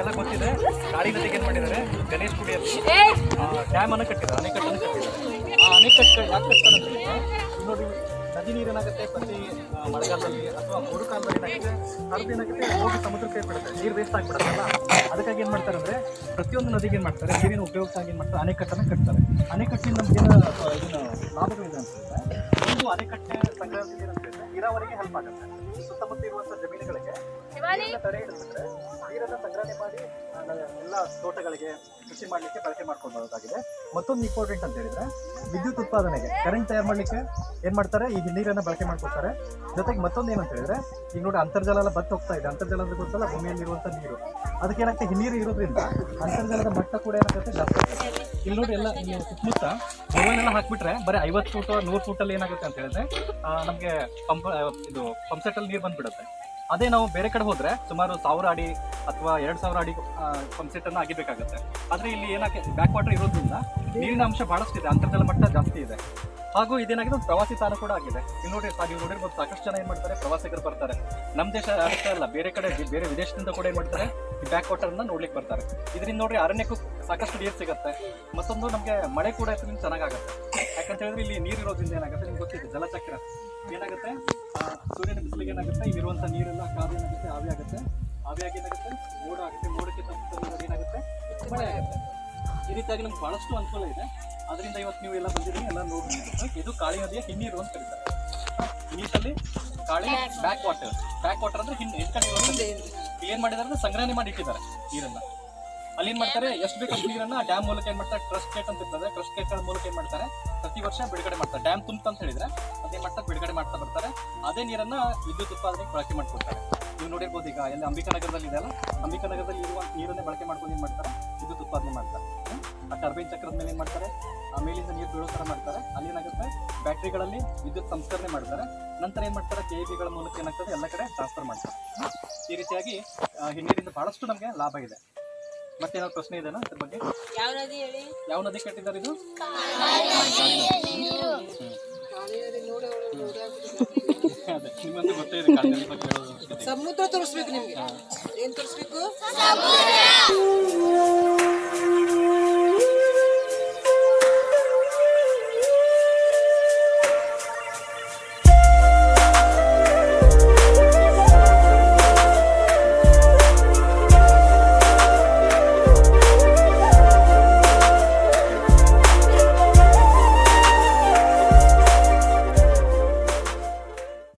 ನಿಮಗೆಲ್ಲ ಗೊತ್ತಿದೆ ಕಾಳಿ ನದಿಗೆ ಏನು ಮಾಡಿದ್ದಾರೆ, ಗಣೇಶ್ ಗುಡಿಯಲ್ಲಿ ಡ್ಯಾಮ್ ಅನ್ನು ಕಟ್ಟಿದ್ದಾರೆ, ಅಣೆಕಟ್ಟನ್ನು ಕಟ್ಟಿದ್ದಾರೆ. ಆ ಅಣೆಕಟ್ಟು ಯಾಕೆ ಕಟ್ತಾರೆ ಅಂದರೆ ನೋಡಿ, ನದಿ ನೀರೇನಾಗುತ್ತೆ ಪ್ರತಿ ಮಳೆಗಾಲದಲ್ಲಿ ಅಥವಾ ಮೂರು ಕಾಲದಲ್ಲಿ ಏನಾಗುತ್ತೆ, ಹರಿದೇನಾಗುತ್ತೆ ಹೋಗಿ ಸಮುದ್ರಕ್ಕೆ ಬಿಡುತ್ತೆ, ನೀರು ವೇಸ್ಟ್ ಆಗಿಬಿಡುತ್ತಲ್ಲ. ಅದಕ್ಕಾಗಿ ಏನು ಮಾಡ್ತಾರೆ ಅಂದರೆ ಪ್ರತಿಯೊಂದು ನದಿಗೆ ಏನು ಮಾಡ್ತಾರೆ, ನೀರಿನ ಉಪಯೋಗಕ್ಕಾಗಿ ಏನು ಮಾಡ್ತಾರೆ, ಅಣೆಕಟ್ಟನ್ನು ಕಟ್ತಾರೆ. ಅಣೆಕಟ್ಟಿನ ನಮ್ಗೇನು ಇದನ್ನು ಲಾಭಗಳಿದೆ ಅಂತಂದರೆ, ಒಂದು ಅಣೆಕಟ್ಟೆ ಸಂಗ್ರಹ ನೀರು ಅಂತ ಹೇಳಿದ್ರೆ ನೀರಾವರಿಗೆ ಹೆಲ್ಪ್ ಆಗುತ್ತೆ. ಸುತ್ತಮುತ್ತ ಇರುವಂಥ ಜಮೀನುಗಳಿಗೆ ತಡೆ ಹಿಡಿದ್ರೆ ನೀರನ್ನು ಸಂಗ್ರಹಣೆ ಮಾಡಿ ಎಲ್ಲ ತೋಟಗಳಿಗೆ ಕೃಷಿ ಮಾಡಲಿಕ್ಕೆ ಬಳಕೆ ಮಾಡ್ಕೊಳ್ಳಬಹುದಾಗಿದೆ. ಮತ್ತೊಂದು ಇಂಪಾರ್ಟೆಂಟ್ ಅಂತ ಹೇಳಿದ್ರೆ ವಿದ್ಯುತ್ ಉತ್ಪಾದನೆಗೆ, ಕರೆಂಟ್ ತಯಾರು ಮಾಡಲಿಕ್ಕೆ ಏನು ಮಾಡ್ತಾರೆ, ಈ ನೀರನ್ನು ಬಳಕೆ ಮಾಡ್ಕೊಳ್ತಾರೆ. ಜೊತೆಗೆ ಮತ್ತೊಂದು ಏನಂತ ಹೇಳಿದ್ರೆ, ಈಗ ನೋಡಿ ಅಂತರ್ಜಲ ಎಲ್ಲ ಬತ್ತ ಹೋಗ್ತಾ ಇದೆ. ಅಂತರ್ಜಲ ಅಂದ್ರೆ ಗೊತ್ತಲ್ಲ, ಭೂಮಿಯಲ್ಲಿರುವಂಥ ನೀರು. ಅದಕ್ಕೆ ಏನಾಗುತ್ತೆ, ಹಿನ್ನೀರು ಇರೋದ್ರಿಂದ ಅಂತರ್ಜಲದ ಮಟ್ಟ ಕೂಡ ಏನಾಗುತ್ತೆ, ಜಾಸ್ತಿ ಆಗುತ್ತೆ. ಇಲ್ಲಿ ನೋಡಿ ಎಲ್ಲ ಸುತ್ತಮುತ್ತ ಬೋರ್ವೆಲ್ ಹಾಕ್ಬಿಟ್ರೆ ಬರೀ 50 ಫೂಟ್ 100 ಫೂಟಲ್ಲಿ ಏನಾಗುತ್ತೆ ಅಂತ ಹೇಳಿದ್ರೆ ನಮಗೆ ಪಂಪ್ಸೆಟ್ಟಲ್ಲಿ ನೀರು ಬಂದ್ಬಿಡುತ್ತೆ. ಅದೇ ನಾವು ಬೇರೆ ಕಡೆ ಹೋದ್ರೆ ಸುಮಾರು 1000 ಅಡಿ ಅಥವಾ 2000 ಅಡಿ ಪಂಪ್ಸೆಟ್ ಅನ್ನು ಆಗಿಬೇಕಾಗುತ್ತೆ. ಆದ್ರೆ ಇಲ್ಲಿ ಏನಾಗುತ್ತೆ, ಬ್ಯಾಕ್ ವಾಟರ್ ಇರೋದ್ರಿಂದ ನೀರಿನ ಅಂಶ ಬಹಳಷ್ಟು ಇದೆ, ಅಂತರ್ಜಲ ಮಟ್ಟ ಜಾಸ್ತಿ ಇದೆ. ಹಾಗೂ ಇದೇನಾಗಿದೆ, ಒಂದು ಪ್ರವಾಸಿ ತಾಣ ಕೂಡ ಆಗಿದೆ. ಇಲ್ಲಿ ನೋಡಿ, ನೀವು ನೋಡಿರ್ಬೋದು, ಸಾಕಷ್ಟು ಜನ ಏನ್ ಮಾಡ್ತಾರೆ, ಪ್ರವಾಸಿಗರು ಬರ್ತಾರೆ. ನಮ್ಮ ದೇಶ ಅಷ್ಟೇ ಅಲ್ಲ, ಬೇರೆ ಕಡೆ ಬೇರೆ ವಿದೇಶದಿಂದ ಕೂಡ ಏನ್ ಮಾಡ್ತಾರೆ, ಈ ಬ್ಯಾಕ್ ವಾಟರ್ ಅನ್ನ ನೋಡ್ಲಿಕ್ಕೆ ಬರ್ತಾರೆ. ಇದರಿಂದ ನೋಡಿ ಅರಣ್ಯಕ್ಕೂ ಸಾಕಷ್ಟು ನೀರು ಸಿಗುತ್ತೆ. ಮತ್ತೊಂದು ನಮಗೆ ಮಳೆ ಕೂಡ ಇದರಿಂದ ಚೆನ್ನಾಗಾಗುತ್ತೆ. ಯಾಕಂತ ಹೇಳಿದ್ರೆ ಇಲ್ಲಿ ನೀರು ಇರೋದ್ರಿಂದ ಏನಾಗುತ್ತೆ, ನಿಮ್ಗೆ ಗೊತ್ತಿದೆ, ಜಲಚಕ್ರ ಏನಾಗುತ್ತೆ, ಸೂರ್ಯನ ಬಿಸಿಲಿಗೆ ಏನಾಗುತ್ತೆ, ಇಲ್ಲಿರುವಂಥ ನೀರೆಲ್ಲ ಕಾದು ಏನಾಗುತ್ತೆ, ಆವಿಯಾಗುತ್ತೆ. ಆವಿಯಾಗಿ ಏನಾಗುತ್ತೆ, ಮೋಡ ಆಗುತ್ತೆ. ಮೋಡಕ್ಕೆ ತಪ್ಪಿಸಿ ಏನಾಗುತ್ತೆ, ಮಳೆ ಆಗುತ್ತೆ. ಈ ರೀತಿಯಾಗಿ ನಮ್ಗೆ ಬಹಳಷ್ಟು ಅನುಕೂಲ ಇದೆ. ಅದರಿಂದ ಇವತ್ತು ನೀವು ಎಲ್ಲ ಬಂದಿದ್ದೀರಿ, ಎಲ್ಲ ನೋಡಿ. ಇದು ಕಾಳಿ ನದಿಯ ಹಿನ್ನೀರು ಅಂತ ಕರೀತಾರೆ. ಇಂಗ್ಲೀಷಲ್ಲಿ Kali back water. Back water ಅಂದ್ರೆ ಏನ್ ಮಾಡಿದಾರೆ ಅಂದ್ರೆ ಸಂಗ್ರಹಣೆ ಮಾಡಿ ಇಟ್ಟಿದ್ದಾರೆ ನೀರನ್ನ. ಅಲ್ಲಿ ಏನ್ ಮಾಡ್ತಾರೆ, ಎಷ್ಟು ಬೇಕು ನೀರನ್ನ ಡ್ಯಾಮ್ ಮೂಲಕ ಏನ್ ಮಾಡ್ತಾರೆ, ಟ್ರಸ್ಟ್ ಗೇಟ್ ಅಂತ ಇರ್ತದೆ, ಟ್ರಸ್ಟ್ ಗೇಟ್ ಮೂಲಕ ಏನ್ ಮಾಡ್ತಾರೆ, ಪ್ರತಿ ವರ್ಷ ಬಿಡುಗಡೆ ಮಾಡ್ತಾರೆ. ಡ್ಯಾಮ್ ತುಂಬ ಅಂತ ಹೇಳಿದ್ರೆ ಅದೇನ್ ಮಾಡ್ತಾರೆ, ಬಿಡುಗಡೆ ಮಾಡ್ತಾ ಬರ್ತಾರೆ. ಅದೇ ನೀರನ್ನ ವಿದ್ಯುತ್ ಉತ್ಪಾದನೆಗೆ ಬಳಕೆ ಮಾಡ್ಕೊಳ್ತಾರೆ. ನೀವು ನೋಡಿರ್ಬೋದು, ಈಗ ಎಲ್ಲ ಅಂಬಿಕಾನಗರದಲ್ಲಿ ಇದೆ ಅಲ್ಲ, ಅಂಬಿಕಾನಗರದಲ್ಲಿ ಇರುವ ನೀರನ್ನೇ ಬಳಕೆ ಮಾಡ್ಕೊಂಡು ಏನ್ ಮಾಡ್ತಾರೆ, ವಿದ್ಯುತ್ ಉತ್ಪಾದನೆ ಮಾಡ್ತಾರೆ. ಆ ಟರ್ಬೈನ್ ಚಕ್ರದ ಮೇಲೆ ಏನ್ ಮಾಡ್ತಾರೆ, ಆ ಮೇಲಿಂದ ನೀರು ಬೀಳೋ ಥರ ಮಾಡ್ತಾರೆ. ಅಲ್ಲಿ ಏನಾಗುತ್ತೆ, ಬ್ಯಾಟ್ರಿಗಳಲ್ಲಿ ವಿದ್ಯುತ್ ಸಂಸ್ಕರಣೆ ಮಾಡ್ತಾರೆ. ನಂತರ ಏನ್ ಮಾಡ್ತಾರೆ, KEBಗಳ ಮೂಲಕ ಏನಾಗ್ತದೆ, ಎಲ್ಲ ಕಡೆ ಟ್ರಾನ್ಸ್ಫರ್ ಮಾಡ್ತಾರೆ. ಈ ರೀತಿಯಾಗಿ ಹಿನ್ನೀರಿಂದ ಬಹಳಷ್ಟು ನಮಗೆ ಲಾಭ ಇದೆ. ಮತ್ತೇನಾದ್ರು ಪ್ರಶ್ನೆ ಇದೆನಾ ಅದ್ರ ಬಗ್ಗೆ? ಯಾವ ನದಿ ಕಟ್ಟಿದ್ದಾರೆ ಇದು? ಅದೇ ನಿಮ್ಮಂತೂ ಗೊತ್ತೇ ಇದೆ ಕಾಳಿ ನದಿ ಬಗ್ಗೆ ಹೇಳೋದು. ಸಮುದ್ರ ತೋರಿಸ್ಬೇಕು ನಿಮ್ಗೆ. ಏನ್ ತೋರಿಸ್ಬೇಕು?